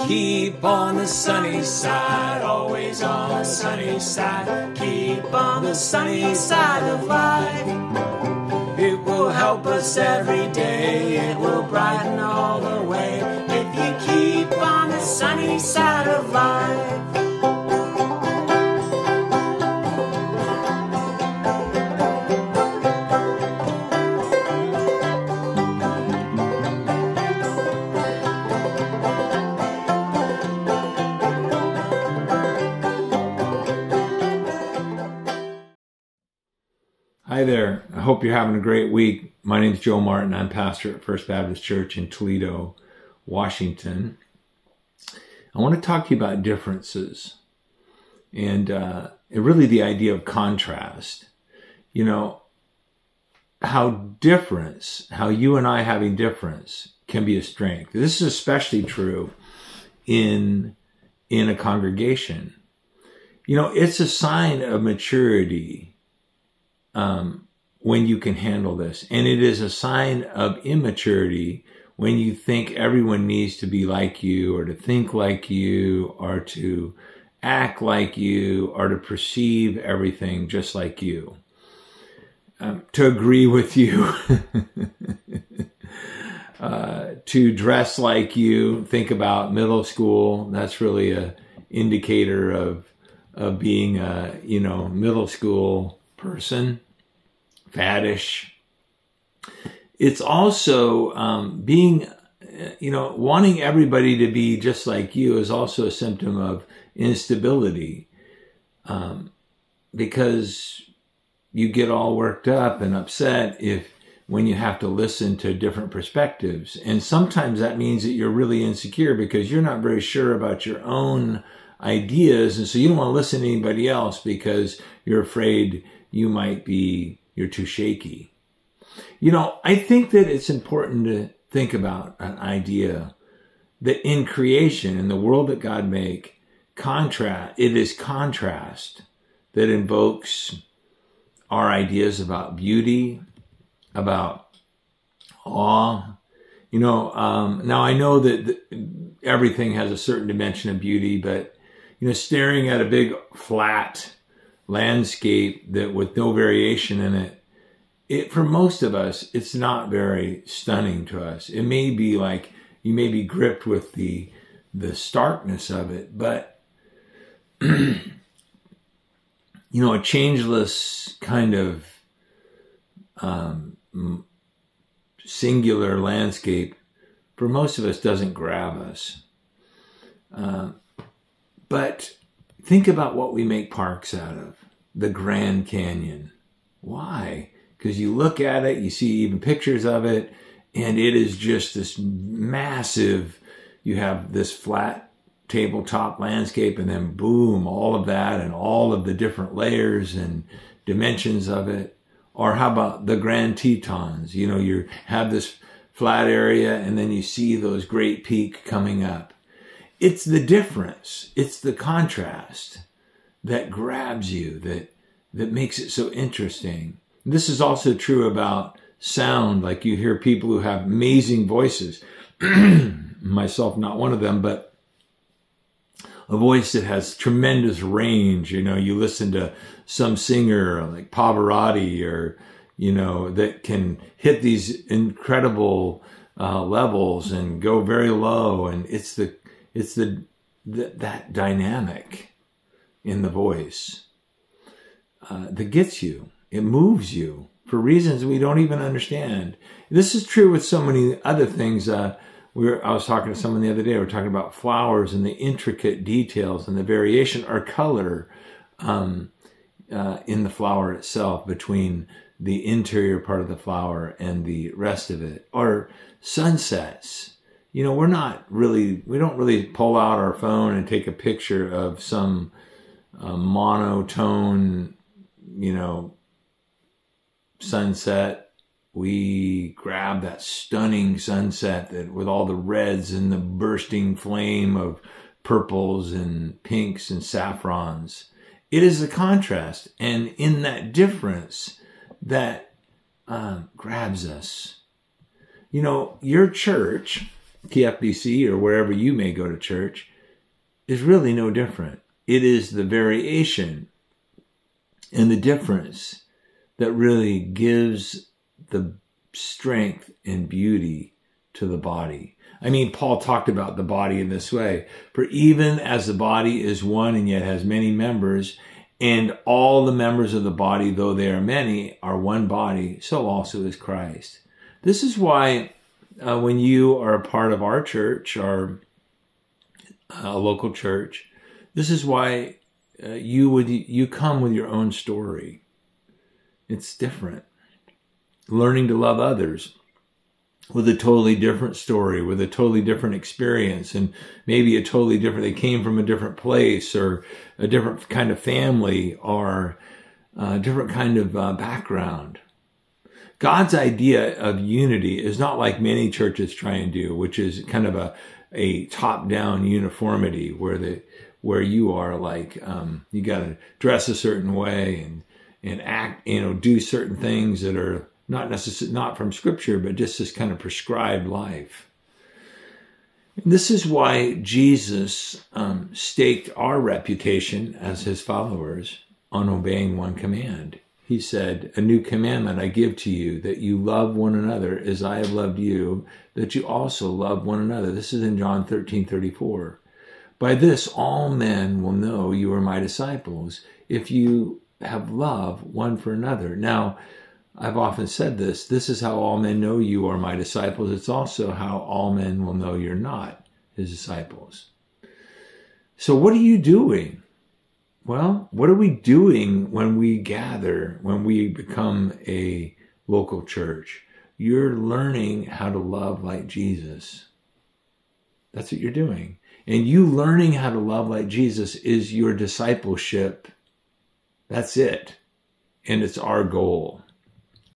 Keep on the sunny side, always on the sunny side. Keep on the sunny side of life. It will help us every day, it will brighten all the way. If you keep on the sunny side of life. Hi there. I hope you're having a great week. My name is Joe Martin. I'm pastor at First Baptist Church in Toledo, Washington. I want to talk to you about differences and really the idea of contrast. You know, how you and I having difference can be a strength. This is especially true in a congregation. You know, it's a sign of maturity when you can handle this. And it is a sign of immaturity when you think everyone needs to be like you or to think like you or to act like you or to perceive everything just like you. To agree with you, to dress like you. Think about middle school. That's really a indicator of being a, middle school person. Faddish. It's also wanting everybody to be just like you is also a symptom of instability, because you get all worked up and upset when you have to listen to different perspectives. And sometimes that means that you're really insecure because you're not very sure about your own ideas. And so you don't want to listen to anybody else because you're afraid you're too shaky. I think that it's important to think about an idea that in creation, in the world that God made, it is contrast that invokes our ideas about beauty, about awe. Now I know that everything has a certain dimension of beauty, but, staring at a big flat landscape that with no variation in it, for most of us, it's not very stunning to us. It may be like you may be gripped with the starkness of it, but a changeless kind of singular landscape for most of us doesn't grab us. But think about what we make parks out of. The Grand Canyon. Why? Because you look at it, you see even pictures of it, and it is just this massive, you have this flat tabletop landscape, and then boom, all of that, and all of the different layers and dimensions of it. Or how about the Grand Tetons? You have this flat area, and then you see those great peaks coming up. It's the difference. It's the contrast that grabs you, that makes it so interesting. This is also true about sound. Like you hear people who have amazing voices, myself not one of them, but a voice that has tremendous range. You listen to some singer like Pavarotti or, that can hit these incredible levels and go very low. And it's that dynamic in the voice that gets you. It moves you for reasons we don't even understand. This is true with so many other things. I was talking to someone the other day. We were talking about flowers and the intricate details and the variation or color in the flower itself between the interior part of the flower and the rest of it. Or sunsets. We don't really pull out our phone and take a picture of some monotone, sunset. We grab that stunning sunset that with all the reds and the bursting flame of purples and pinks and saffrons. It is the contrast, and in that difference that grabs us. Your church TFBC or wherever you may go to church is really no different. It is the variation and the difference that really gives the strength and beauty to the body. I mean, Paul talked about the body in this way. For even as the body is one and yet has many members, and all the members of the body, though they are many, are one body, so also is Christ. This is why when you are a part of our church, or a local church, this is why you come with your own story. It's different. Learning to love others with a totally different story, with a totally different experience, and maybe they came from a different place, or a different kind of family, or a different kind of background. God's idea of unity is not like many churches try and do, which is kind of a top-down uniformity where you are like, you got to dress a certain way and act, do certain things that are not from Scripture, but just this kind of prescribed life. And this is why Jesus staked our reputation as his followers on obeying one command. He said, "A new commandment I give to you, that you love one another as I have loved you, that you also love one another." This is in John 13:34. "By this all men will know you are my disciples, if you have love one for another." Now, I've often said this is how all men know you are my disciples. It's also how all men will know you're not his disciples. So what are you doing? Well, what are we doing when we gather, when we become a local church? You're learning how to love like Jesus. That's what you're doing. And you learning how to love like Jesus is your discipleship. That's it. And it's our goal.